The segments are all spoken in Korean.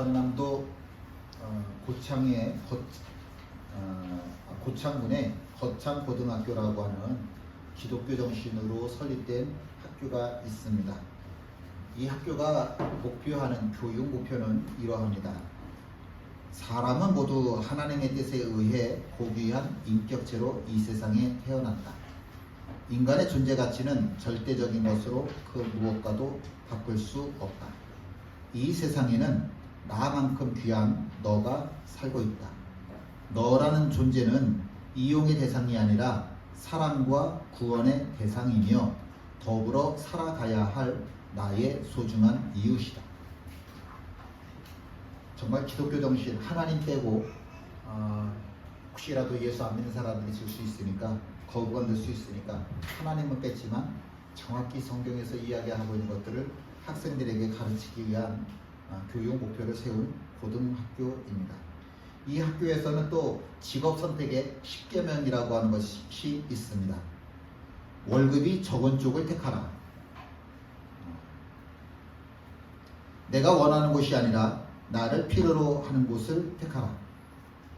전남도 고창군의 거창고등학교라고 하는 기독교 정신으로 설립된 학교가 있습니다. 이 학교가 목표하는 교육 목표는 이러합니다. 사람은 모두 하나님의 뜻에 의해 고귀한 인격체로 이 세상에 태어났다. 인간의 존재 가치는 절대적인 것으로 그 무엇과도 바꿀 수 없다. 이 세상에는 나만큼 귀한 너가 살고 있다. 너라는 존재는 이용의 대상이 아니라 사랑과 구원의 대상이며 더불어 살아가야 할 나의 소중한 이웃이다. 정말 기독교 정신, 하나님 빼고 혹시라도 예수 안 믿는 사람들이 있을 수 있으니까 거부감 들 수 있으니까 하나님은 뺐지만 정확히 성경에서 이야기하고 있는 것들을 학생들에게 가르치기 위한 교육 목표를 세운 고등학교입니다. 이 학교에서는 또 직업 선택의 10계명이라고 하는 것이 있습니다. 월급이 적은 쪽을 택하라. 내가 원하는 곳이 아니라 나를 필요로 하는 곳을 택하라.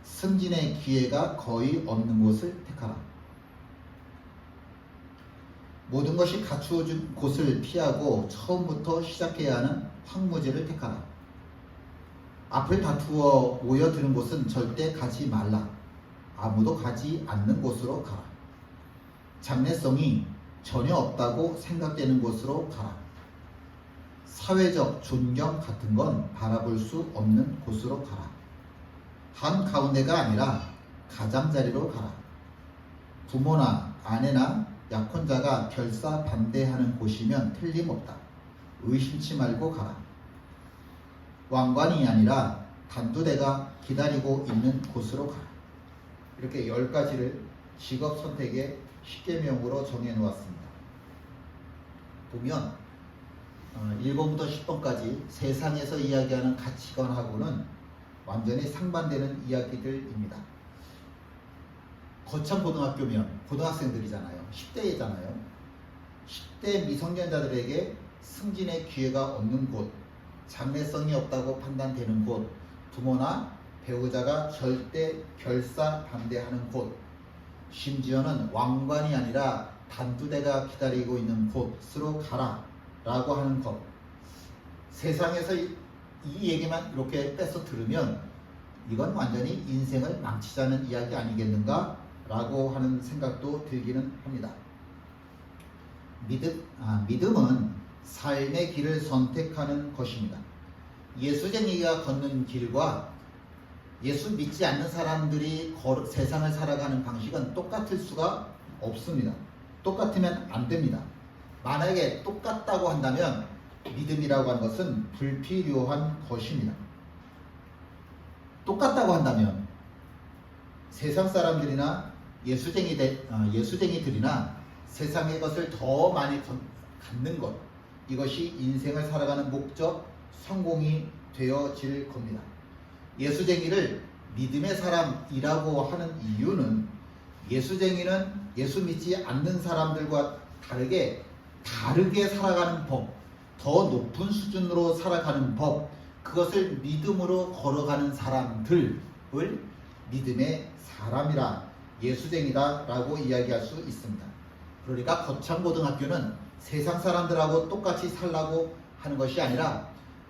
승진의 기회가 거의 없는 곳을 택하라. 모든 것이 갖추어진 곳을 피하고 처음부터 시작해야 하는 황무지를 택하라. 앞을 다투어 모여드는 곳은 절대 가지 말라. 아무도 가지 않는 곳으로 가라. 장래성이 전혀 없다고 생각되는 곳으로 가라. 사회적 존경 같은 건 바라볼 수 없는 곳으로 가라. 한가운데가 아니라 가장자리로 가라. 부모나 아내나 약혼자가 결사 반대하는 곳이면 틀림없다. 의심치 말고 가라. 왕관이 아니라 단두대가 기다리고 있는 곳으로 가라. 이렇게 10가지를 직업 선택의 10계명으로 정해 놓았습니다. 보면 1번부터 10번까지 세상에서 이야기하는 가치관하고는 완전히 상반되는 이야기들입니다. 거창고등학교면 고등학생들이잖아요. 10대잖아요. 10대 미성년자들에게 승진의 기회가 없는 곳, 장래성이 없다고 판단되는 곳, 부모나 배우자가 절대 결사 반대하는 곳, 심지어는 왕관이 아니라 단두대가 기다리고 있는 곳으로 가라 라고 하는 것. 세상에서 이 얘기만 이렇게 뺏어 들으면 이건 완전히 인생을 망치자는 이야기 아니겠는가 라고 하는 생각도 들기는 합니다. 믿음은 삶의 길을 선택하는 것입니다. 예수쟁이가 걷는 길과 예수 믿지 않는 사람들이 세상을 살아가는 방식은 똑같을 수가 없습니다. 똑같으면 안 됩니다. 만약에 똑같다고 한다면 믿음이라고 하는 것은 불필요한 것입니다. 똑같다고 한다면 세상 사람들이나 예수쟁이들이나 세상의 것을 더 많이 갖는 것, 이것이 인생을 살아가는 목적, 성공이 되어질 겁니다. 예수쟁이를 믿음의 사람이라고 하는 이유는 예수쟁이는 예수 믿지 않는 사람들과 다르게 살아가는 법, 더 높은 수준으로 살아가는 법, 그것을 믿음으로 걸어가는 사람들을 믿음의 사람이라, 예수쟁이다 라고 이야기할 수 있습니다. 그러니까 거창고등학교는 세상 사람들하고 똑같이 살라고 하는 것이 아니라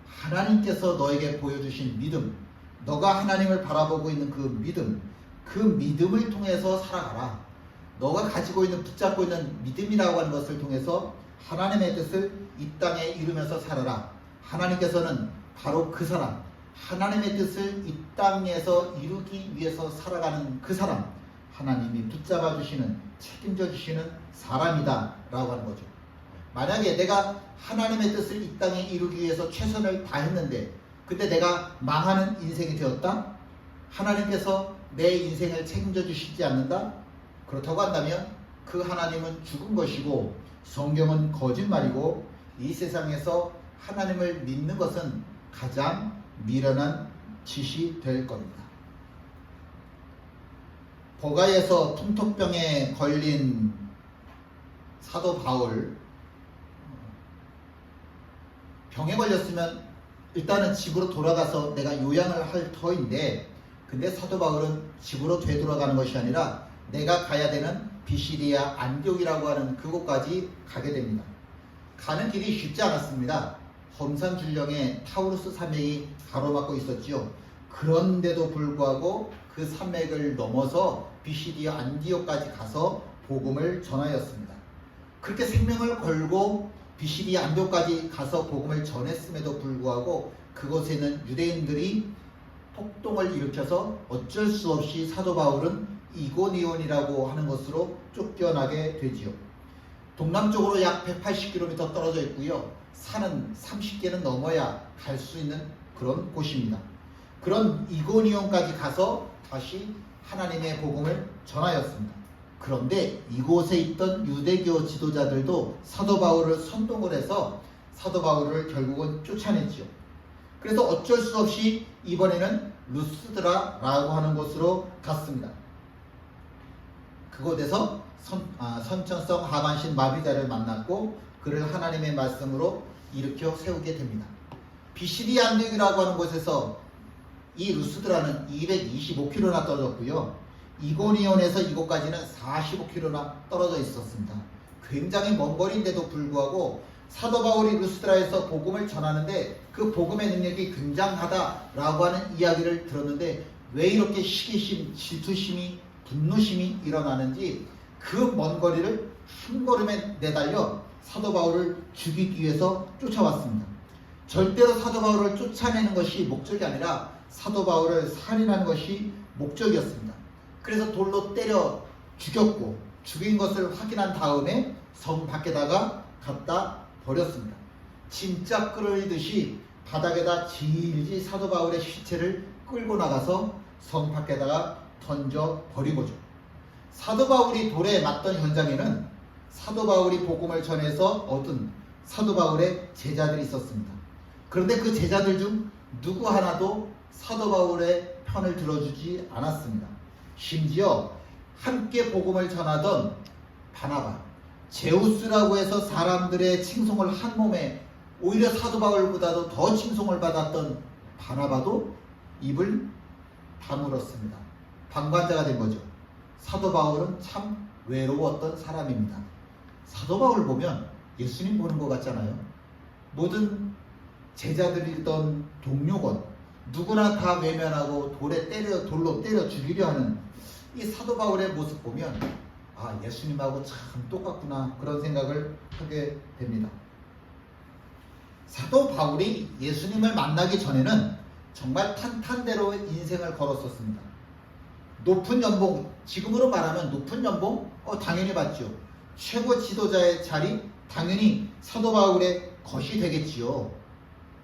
하나님께서 너에게 보여주신 믿음, 너가 하나님을 바라보고 있는 그 믿음을 통해서 살아가라. 너가 가지고 있는, 붙잡고 있는 믿음이라고 하는 것을 통해서 하나님의 뜻을 이 땅에 이루면서 살아라. 하나님께서는 바로 그 사람, 하나님의 뜻을 이 땅에서 이루기 위해서 살아가는 그 사람, 하나님이 붙잡아 주시는, 책임져 주시는 사람이다 라고 하는 거죠. 만약에 내가 하나님의 뜻을 이 땅에 이루기 위해서 최선을 다했는데 그때 내가 망하는 인생이 되었다? 하나님께서 내 인생을 책임져 주시지 않는다? 그렇다고 한다면 그 하나님은 죽은 것이고 성경은 거짓말이고 이 세상에서 하나님을 믿는 것은 가장 미련한 짓이 될 겁니다. 버가에서 풍토병에 걸린 사도 바울, 병에 걸렸으면 일단은 집으로 돌아가서 내가 요양을 할 터인데, 근데 사도 바울은 집으로 되돌아가는 것이 아니라 내가 가야 되는 비시리아 안디옥이라고 하는 그곳까지 가게 됩니다. 가는 길이 쉽지 않았습니다. 험산 줄령에 타우루스 산맥이 가로막고 있었지요. 그런데도 불구하고 그 산맥을 넘어서 비시리아 안디옥까지 가서 복음을 전하였습니다. 그렇게 생명을 걸고 비시리아 안디옥까지 가서 복음을 전했음에도 불구하고 그곳에 있는 유대인들이 폭동을 일으켜서 어쩔 수 없이 사도 바울은 이고니온이라고 하는 곳으로 쫓겨나게 되지요. 동남쪽으로 약 180km 떨어져 있고요. 산은 30개는 넘어야 갈 수 있는 그런 곳입니다. 그런 이고니온까지 가서 다시 하나님의 복음을 전하였습니다. 그런데 이곳에 있던 유대교 지도자들도 사도 바울을 선동을 해서 사도 바울을 결국은 쫓아냈지요. 그래서 어쩔 수 없이 이번에는 루스드라라고 하는 곳으로 갔습니다. 그곳에서 선천성 하반신 마비자를 만났고 그를 하나님의 말씀으로 일으켜 세우게 됩니다. 비시리아 안디옥이라고 하는 곳에서 이 루스드라는 225km나 떨어졌고요. 이고니온에서 이곳까지는 45km나 떨어져 있었습니다. 굉장히 먼 거리인데도 불구하고 사도 바울이 루스드라에서 복음을 전하는데 그 복음의 능력이 굉장하다라고 하는 이야기를 들었는데 왜 이렇게 시기심, 질투심이, 분노심이 일어나는지 그 먼 거리를 한 걸음에 내달려 사도 바울을 죽이기 위해서 쫓아왔습니다. 절대로 사도 바울을 쫓아내는 것이 목적이 아니라 사도 바울을 살인하는 것이 목적이었습니다. 그래서 돌로 때려 죽였고 죽인 것을 확인한 다음에 성 밖에다가 갖다 버렸습니다. 짐짝 끌어올리듯이 바닥에다 질질 사도 바울의 시체를 끌고 나가서 성 밖에다가 던져 버린 거죠. 사도 바울이 돌에 맞던 현장에는 사도 바울이 복음을 전해서 얻은 사도 바울의 제자들이 있었습니다. 그런데 그 제자들 중 누구 하나도 사도 바울의 편을 들어주지 않았습니다. 심지어 함께 복음을 전하던 바나바, 제우스라고 해서 사람들의 칭송을 한 몸에 오히려 사도 바울보다도 더 칭송을 받았던 바나바도 입을 다물었습니다. 방관자가 된 거죠. 사도 바울은 참 외로웠던 사람입니다. 사도 바울 보면 예수님 보는 것 같잖아요. 모든 제자들이던 동료건 누구나 다 외면하고 돌로 때려 죽이려 하는 이 사도 바울의 모습 보면 아, 예수님하고 참 똑같구나 그런 생각을 하게 됩니다. 사도 바울이 예수님을 만나기 전에는 정말 탄탄대로 인생을 걸었었습니다. 높은 연봉, 지금으로 말하면 높은 연봉? 당연히 받죠. 최고 지도자의 자리? 당연히 사도 바울의 것이 되겠지요.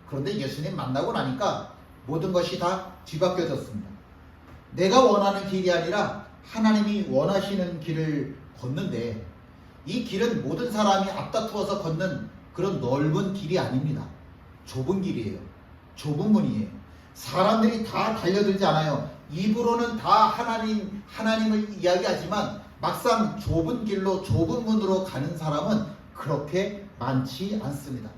그런데 예수님 만나고 나니까 모든 것이 다 뒤바뀌어졌습니다. 내가 원하는 길이 아니라 하나님이 원하시는 길을 걷는데 이 길은 모든 사람이 앞다투어서 걷는 그런 넓은 길이 아닙니다. 좁은 길이에요. 좁은 문이에요. 사람들이 다 달려들지 않아요. 입으로는 다 하나님을 이야기하지만 막상 좁은 길로 좁은 문으로 가는 사람은 그렇게 많지 않습니다.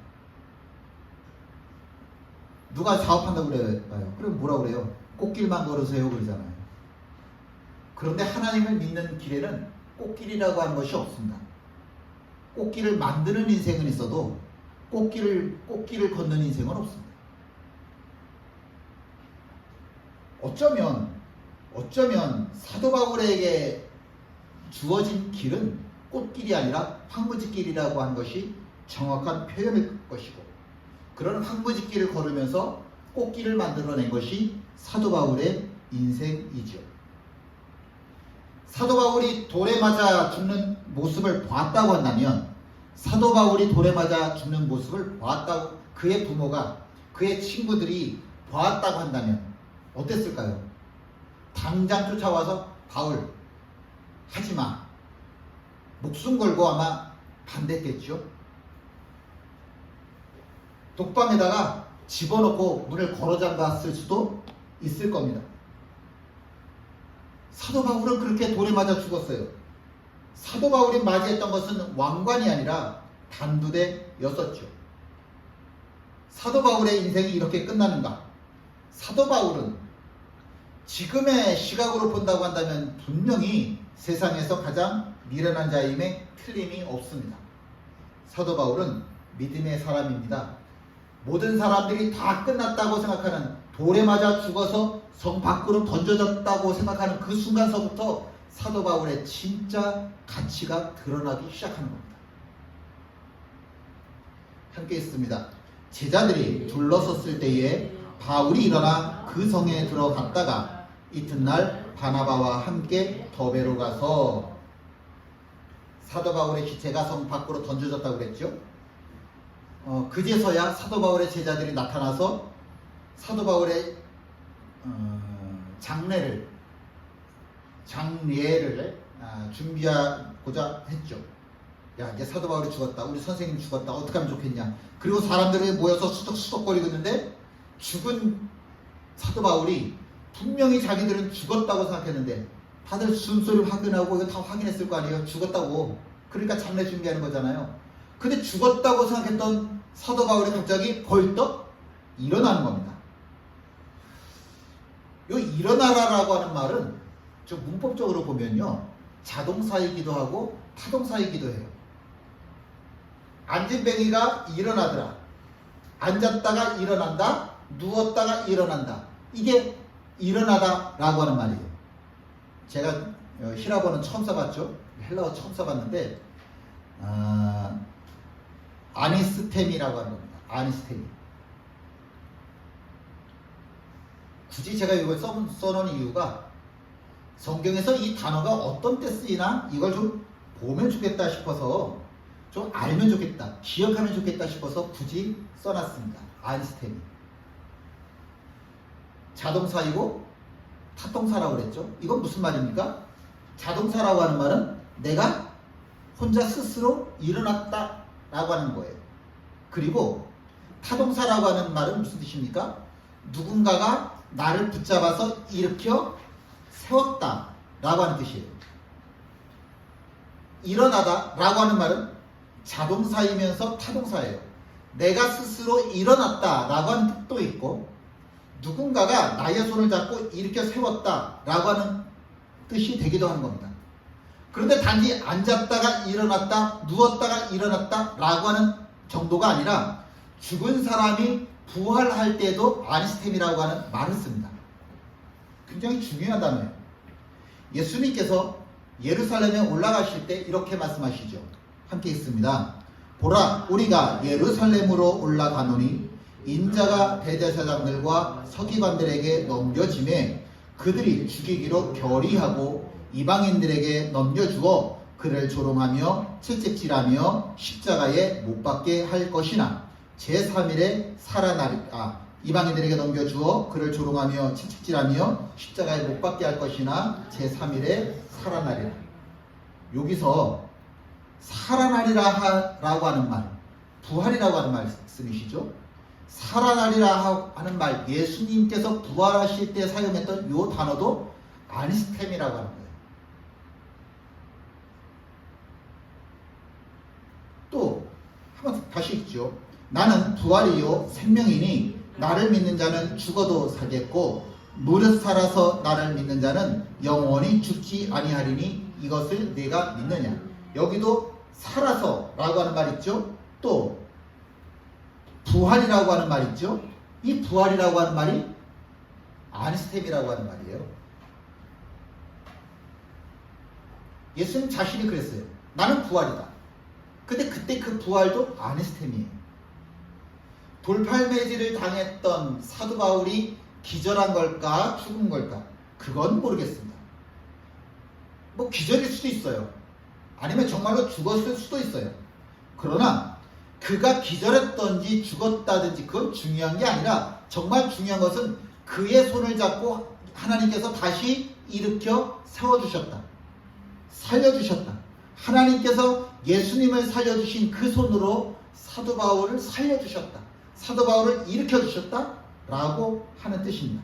누가 사업한다고 그래요? 그럼 뭐라고 그래요? 꽃길만 걸으세요 그러잖아요. 그런데 하나님을 믿는 길에는 꽃길이라고 하는 것이 없습니다. 꽃길을 만드는 인생은 있어도 꽃길을 걷는 인생은 없습니다. 어쩌면 사도 바울에게 주어진 길은 꽃길이 아니라 황무지길이라고 하는 것이 정확한 표현일 것이고 그런 황무지길을 걸으면서 꽃길을 만들어낸 것이 사도 바울의 인생이죠. 사도 바울이 돌에 맞아 죽는 모습을 보았다고 한다면 사도 바울이 돌에 맞아 죽는 모습을 보았다고 그의 부모가 그의 친구들이 보았다고 한다면 어땠을까요? 당장 쫓아와서 바울 하지마 목숨 걸고 아마 반대했겠죠. 독방에다가 집어넣고 문을 걸어잠갔을 수도 있을 겁니다. 사도 바울은 그렇게 돌에 맞아 죽었어요. 사도 바울이 맞이했던 것은 왕관이 아니라 단두대였었죠. 사도 바울의 인생이 이렇게 끝나는가? 사도 바울은 지금의 시각으로 본다고 한다면 분명히 세상에서 가장 미련한 자임에 틀림이 없습니다. 사도 바울은 믿음의 사람입니다. 모든 사람들이 다 끝났다고 생각하는, 돌에 맞아 죽어서 성 밖으로 던져졌다고 생각하는 그 순간서부터 사도 바울의 진짜 가치가 드러나기 시작하는 겁니다. 함께 있습니다. 제자들이 둘러섰을 때에 바울이 일어나 그 성에 들어갔다가 이튿날 바나바와 함께 더베로 가서, 사도 바울의 시체가 성 밖으로 던져졌다고 그랬죠. 그제서야 사도 바울의 제자들이 나타나서 사도 바울의 장례를 준비하고자 했죠. 야, 이제 사도 바울이 죽었다, 우리 선생님 죽었다, 어떻게 하면 좋겠냐. 그리고 사람들이 모여서 수덕수덕거리고 있는데 죽은 사도 바울이 분명히 자기들은 죽었다고 생각했는데 다들 숨소리를 확인하고 이거 다 확인했을 거 아니에요. 죽었다고. 그러니까 장례 준비하는 거잖아요. 근데 죽었다고 생각했던 사도 바울이 갑자기 벌떡 일어나는 겁니다. 이 일어나라라고 하는 말은 좀 문법적으로 보면요, 자동사이기도 하고 타동사이기도 해요. 앉은 뱅이가 일어나더라, 앉았다가 일어난다, 누웠다가 일어난다, 이게 일어나다 라고 하는 말이에요. 제가 히라버는 처음 써봤죠. 헬라어 처음 써봤는데 아니스템이라고 하는 겁니다. 아니스템. 굳이 제가 이걸 써놓은 이유가 성경에서 이 단어가 어떤 때 쓰이나 이걸 좀 보면 좋겠다 싶어서, 좀 알면 좋겠다, 기억하면 좋겠다 싶어서 굳이 써놨습니다. 아니스템이. 자동사이고 타동사라고 그랬죠. 이건 무슨 말입니까? 자동사라고 하는 말은 내가 혼자 스스로 일어났다 라고 하는 거예요. 그리고 타동사라고 하는 말은 무슨 뜻입니까? 누군가가 나를 붙잡아서 일으켜 세웠다 라고 하는 뜻이에요. 일어나다 라고 하는 말은 자동사이면서 타동사예요. 내가 스스로 일어났다 라고 하는 뜻도 있고, 누군가가 나의 손을 잡고 일으켜 세웠다 라고 하는 뜻이 되기도 하는 겁니다. 그런데 단지 앉았다가 일어났다, 누웠다가 일어났다 라고 하는 정도가 아니라 죽은 사람이 부활할 때도 아니스템이라고 하는 말을 씁니다. 굉장히 중요한 단어예요. 예수님께서 예루살렘에 올라가실 때 이렇게 말씀하시죠. 함께 있습니다. 보라, 우리가 예루살렘으로 올라가노니 인자가 대제사장들과 서기관들에게 넘겨짐에 그들이 죽이기로 결의하고 이방인들에게 넘겨주어 그를 조롱하며 채찍질하며 십자가에 못 박게 할 것이나 제3일에 살아나리라. 이방인들에게 넘겨주어 그를 조롱하며 채찍질하며 십자가에 못 박게 할 것이나 제3일에 살아나리라. 여기서 살아나리라 라고 하는 말, 부활이라고 하는 말씀이시죠. 살아나리라 하는 말, 예수님께서 부활하실 때 사용했던 이 단어도 아니스템이라고 하는 거예요. 또 한번 다시 읽죠. 나는 부활이요 생명이니 나를 믿는 자는 죽어도 살겠고 무릇 살아서 나를 믿는 자는 영원히 죽지 아니하리니 이것을 네가 믿느냐. 여기도 살아서 라고 하는 말 있죠. 또 부활이라고 하는 말 있죠. 이 부활이라고 하는 말이 아니스템이라고 하는 말이에요. 예수님 자신이 그랬어요. 나는 부활이다. 근데 그때 그 부활도 아니스템이에요. 돌팔매질을 당했던 사도 바울이 기절한 걸까 죽은 걸까, 그건 모르겠습니다. 뭐 기절일 수도 있어요. 아니면 정말로 죽었을 수도 있어요. 그러나 그가 기절했던지 죽었다든지 그건 중요한 게 아니라, 정말 중요한 것은 그의 손을 잡고 하나님께서 다시 일으켜 세워주셨다, 살려주셨다. 하나님께서 예수님을 살려주신 그 손으로 사도 바울을 살려주셨다, 사도 바울을 일으켜주셨다 라고 하는 뜻입니다.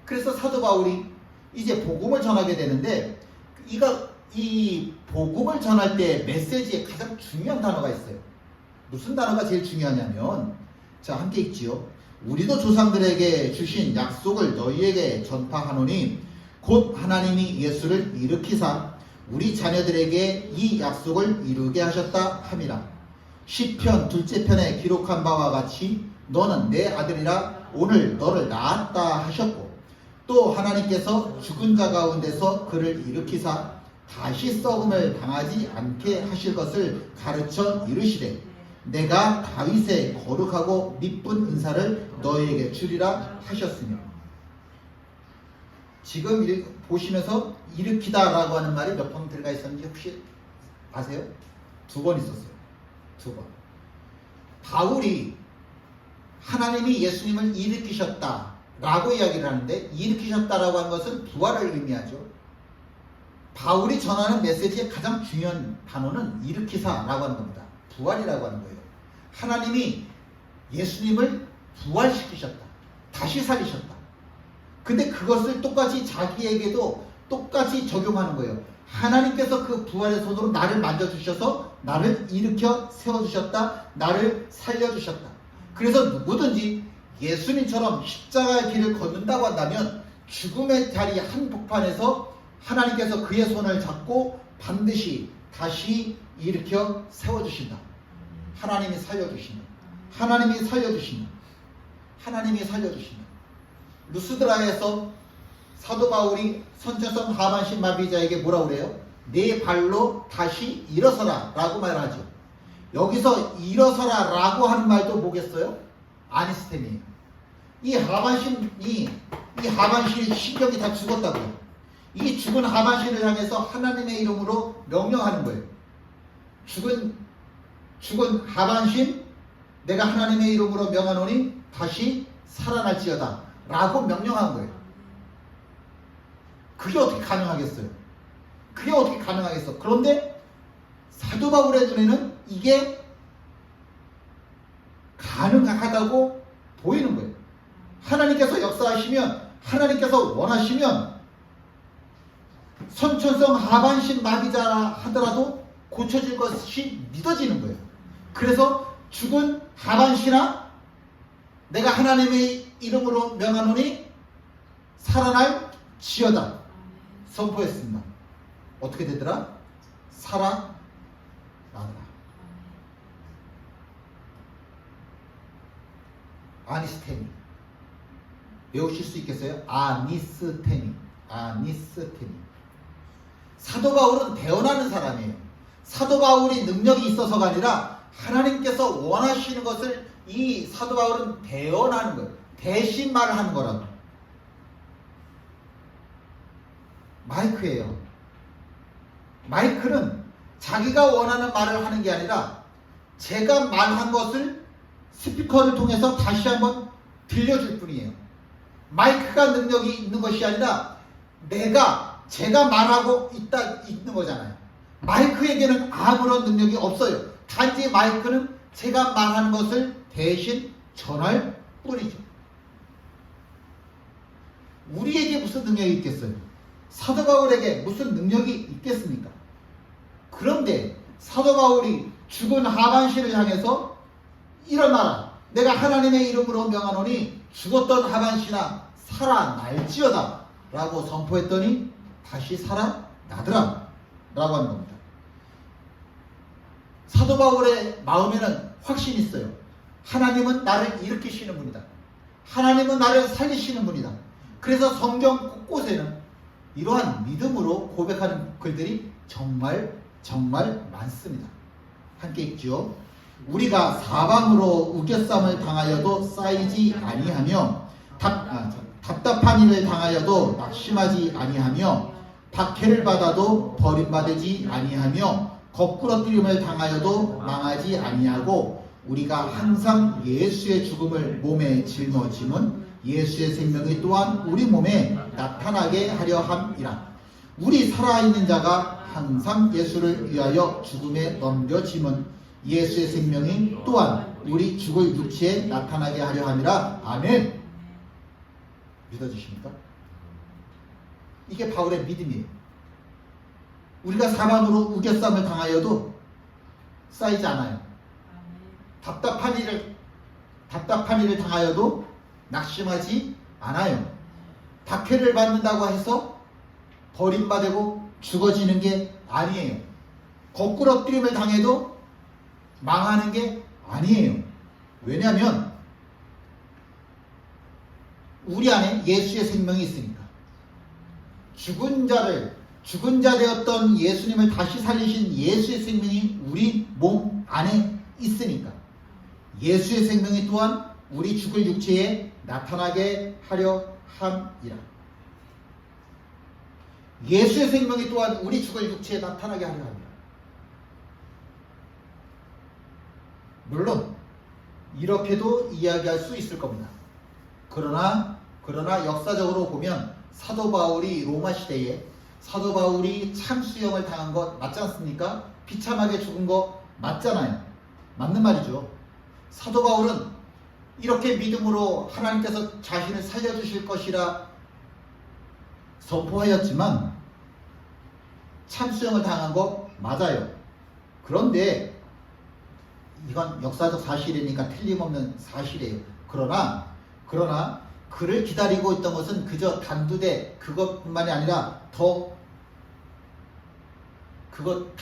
그래서 사도 바울이 이제 복음을 전하게 되는데, 이 복음을 전할 때 메시지에 가장 중요한 단어가 있어요. 무슨 단어가 제일 중요하냐면 자, 함께 읽지요. 우리도 조상들에게 주신 약속을 너희에게 전파하노니 곧 하나님이 예수를 일으키사 우리 자녀들에게 이 약속을 이루게 하셨다 함이라. 시편 둘째 편에 기록한 바와 같이 너는 내 아들이라 오늘 너를 낳았다 하셨고, 또 하나님께서 죽은 자 가운데서 그를 일으키사 다시 썩음을 당하지 않게 하실 것을 가르쳐 이르시되 내가 다윗의 거룩하고 미쁜 은사를 너희에게 주리라 하셨으며. 지금 보시면서 일으키다 라고 하는 말이 몇 번 들어가 있었는지 혹시 아세요? 2번 있었어요. 2번. 바울이 하나님이 예수님을 일으키셨다 라고 이야기를 하는데, 일으키셨다라고 하는 것은 부활을 의미하죠. 바울이 전하는 메시지의 가장 중요한 단어는 일으키사라고 하는 겁니다. 부활이라고 하는 거예요. 하나님이 예수님을 부활시키셨다. 다시 살리셨다. 근데 그것을 똑같이 자기에게도 똑같이 적용하는 거예요. 하나님께서 그 부활의 손으로 나를 만져주셔서 나를 일으켜 세워주셨다. 나를 살려주셨다. 그래서 누구든지 예수님처럼 십자가의 길을 걷는다고 한다면 죽음의 자리 한복판에서 하나님께서 그의 손을 잡고 반드시 다시 일으켜 세워주신다. 하나님이 살려주신다. 하나님이 살려주신다. 하나님이 살려주신다. 루스드라에서 사도 바울이 선천성 하반신 마비자에게 뭐라고 그래요? 네 발로 다시 일어서라 라고 말하죠. 여기서 일어서라 라고 하는 말도 뭐겠어요? 아니스템이에요. 이 하반신이 신경이 다 죽었다고요. 이 죽은 하반신을 향해서 하나님의 이름으로 명령하는 거예요. 죽은 하반신, 내가 하나님의 이름으로 명하노니 다시 살아날지어다 라고 명령한 거예요. 그게 어떻게 가능하겠어요? 그게 어떻게 가능하겠어? 그런데 사도 바울의 눈에는 이게 가능하다고 보이는 거예요. 하나님께서 역사하시면, 하나님께서 원하시면 선천성 하반신 마비자라 하더라도 고쳐질 것이 믿어지는 거예요. 그래서 죽은 하반신아, 내가 하나님의 이름으로 명하노니 살아날지어다 선포했습니다. 어떻게 되더라? 살아나더라. 아니스테미. 외우실 수 있겠어요? 아니스테미. 사도 바울은 대언하는 사람이에요. 사도 바울이 능력이 있어서가 아니라 하나님께서 원하시는 것을 이 사도 바울은 대언하는 거예요. 대신 말을 하는 거라고. 마이크예요. 마이크는 자기가 원하는 말을 하는 게 아니라 제가 말한 것을 스피커를 통해서 다시 한번 들려줄 뿐이에요. 마이크가 능력이 있는 것이 아니라 제가 말하고 있는 거잖아요. 마이크에게는 아무런 능력이 없어요. 단지 마이크는 제가 말하는 것을 대신 전할 뿐이죠. 우리에게 무슨 능력이 있겠어요? 사도 바울에게 무슨 능력이 있겠습니까? 그런데 사도 바울이 죽은 하반신을 향해서 일어나라. 내가 하나님의 이름으로 명하노니 죽었던 하반신아 살아날지어다 라고 선포했더니 다시 살아나더라 라고 하는 겁니다. 사도 바울의 마음에는 확신이 있어요. 하나님은 나를 일으키시는 분이다. 하나님은 나를 살리시는 분이다. 그래서 성경 곳곳에는 이러한 믿음으로 고백하는 글들이 정말 많습니다. 함께 읽죠. 우리가 사방으로 우겨쌈을 당하여도 쌓이지 아니하며 답답한 일을 당하여도 낙심하지 아니하며 박해를 받아도 버림받지 아니하며 거꾸러뜨림을 당하여도 망하지 아니하고 우리가 항상 예수의 죽음을 몸에 짊어짐은 예수의 생명이 또한 우리 몸에 나타나게 하려 함이라. 우리 살아있는 자가 항상 예수를 위하여 죽음에 넘겨짐은 예수의 생명이 또한 우리 죽을 육체에 나타나게 하려 함이라. 아멘. 믿어지십니까? 이게 바울의 믿음이에요. 우리가 사방으로 우겨쌈을 당하여도 쌓이지 않아요. 답답한 일을 답답한 일을 당하여도 낙심하지 않아요. 박해를 받는다고 해서 버림받고 죽어지는 게 아니에요. 거꾸로 엎드림을 당해도 망하는 게 아니에요. 왜냐하면 우리 안에 예수의 생명이 있으니까. 죽은 자 되었던 예수님을 다시 살리신 예수의 생명이 우리 몸 안에 있으니까. 예수의 생명이 또한 우리 죽을 육체에 나타나게 하려 함이라. 예수의 생명이 또한 우리 죽을 육체에 나타나게 하려 합니다. 물론 이렇게도 이야기할 수 있을 겁니다. 그러나 역사적으로 보면 사도 바울이 로마 시대에 사도 바울이 참수형을 당한 것 맞지 않습니까? 비참하게 죽은 거 맞잖아요. 맞는 말이죠. 사도 바울은 이렇게 믿음으로 하나님께서 자신을 살려주실 것이라 선포하였지만 참수형을 당한 거 맞아요. 그런데 이건 역사적 사실이니까 틀림없는 사실이에요. 그러나 그를 기다리고 있던 것은 그저 단두대 그것뿐만이 아니라 그것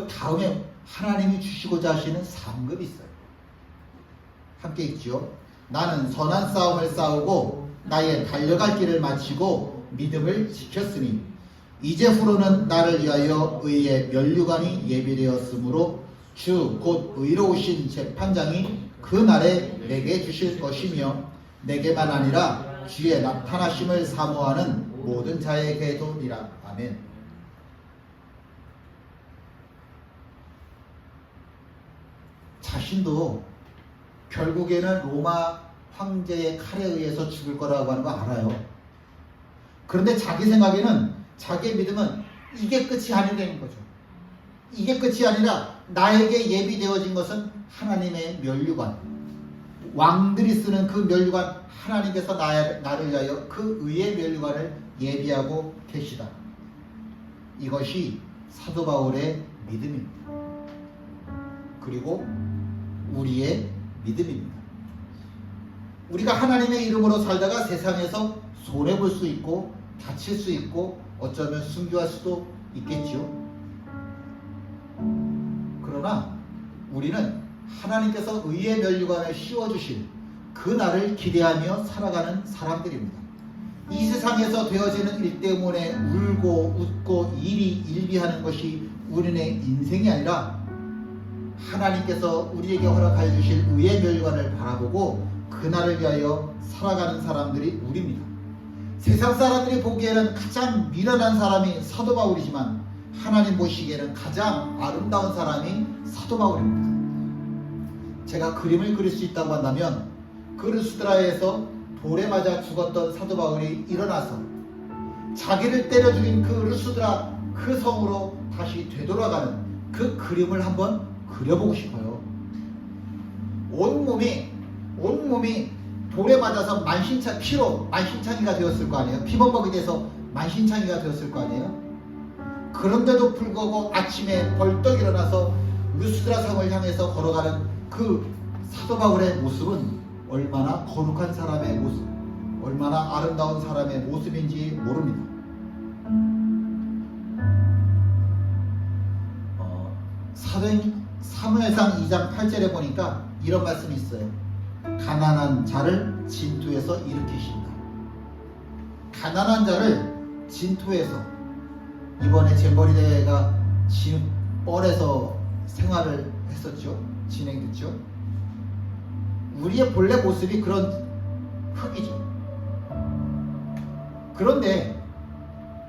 다음에 하나님이 주시고자 하시는 상급이 있어요. 함께 읽지요. 나는 선한 싸움을 싸우고 나의 달려갈 길을 마치고 믿음을 지켰으니 이제후로는 나를 위하여 의의 면류관이 예비되었으므로 주 곧 의로우신 재판장이 그 날에 내게 주실 것이며 내게만 아니라 주의 나타나심을 사모하는 모든 자에게도니라. 아멘. 자신도 결국에는 로마 황제의 칼에 의해서 죽을 거라고 하는 거 알아요. 그런데 자기 생각에는, 자기의 믿음은 이게 끝이 아니라는 거죠. 이게 끝이 아니라 나에게 예비되어진 것은 하나님의 면류관, 왕들이 쓰는 그 면류관, 하나님께서 나를 위하여 그 의의 면류관을 예비하고 계시다. 이것이 사도 바울의 믿음입니다. 그리고 우리의 믿음입니다. 우리가 하나님의 이름으로 살다가 세상에서 손해볼 수 있고 다칠 수 있고 어쩌면 순교할 수도 있겠지요. 그러나 우리는 하나님께서 의의 면류관을 씌워주실 그 날을 기대하며 살아가는 사람들입니다. 이 세상에서 되어지는 일 때문에 울고 웃고 일비하는 것이 우리의 인생이 아니라 하나님께서 우리에게 허락하여 주실 의의 면류관을 바라보고 그날을 위하여 살아가는 사람들이 우리입니다. 세상 사람들이 보기에는 가장 미련한 사람이 사도 바울이지만 하나님 보시기에는 가장 아름다운 사람이 사도 바울입니다. 제가 그림을 그릴 수 있다고 한다면 그 루스드라에서 돌에 맞아 죽었던 사도 바울이 일어나서 자기를 때려 죽인 그 루스드라 그 성으로 다시 되돌아가는 그 그림을 한번 그려보고 싶어요. 온몸이 돌에 맞아서 피로 만신창이가 되었을 거 아니에요. 피범벅이 돼서 만신창이가 되었을 거 아니에요. 그런데도 불구하고 아침에 벌떡 일어나서 루스드라 성을 향해서 걸어가는 그 사도 바울의 모습은 얼마나 거룩한 사람의 모습, 얼마나 아름다운 사람의 모습인지 모릅니다. 사무엘상 2장 8절에 보니까 이런 말씀이 있어요. 가난한 자를 진토에서 일으키신다. 가난한 자를 진토에서, 이번에 잼버리 대회가 뻘에서 생활을 했었죠. 진행됐죠. 우리의 본래 모습이 그런 흙이죠. 그런데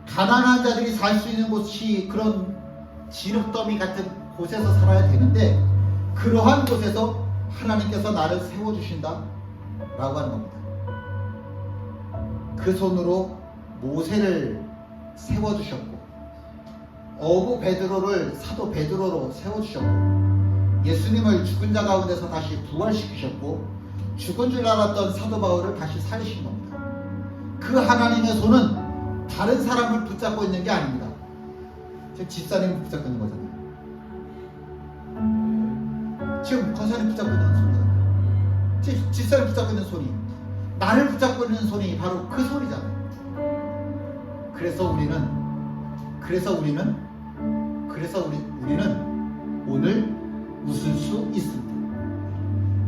가난한 자들이 살 수 있는 곳이 그런 진흙더미 같은 곳에서 살아야 되는데 그러한 곳에서 하나님께서 나를 세워주신다 라고 하는 겁니다. 그 손으로 모세를 세워주셨고 어부 베드로를 사도 베드로로 세워주셨고 예수님을 죽은 자 가운데서 다시 부활시키셨고 죽은 줄 알았던 사도 바울을 다시 살리신 겁니다. 그 하나님의 손은 다른 사람을 붙잡고 있는 게 아닙니다. 제 집사님을 붙잡고 있는 거잖아요. 지금 권사님 붙잡고 있는 손이잖아요. 집사님 붙잡고 있는 손이, 나를 붙잡고 있는 손이 바로 그 손이잖아요. 그래서 우리는 오늘 웃을 수 있습니다.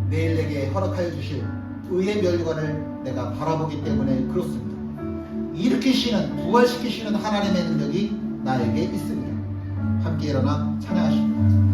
내일 내게 허락하여 주실 의의 멸관을 내가 바라보기 때문에 그렇습니다. 일으키시는, 부활시키시는 하나님의 능력이 나에게 있습니다. 함께 일어나 찬양하십니다.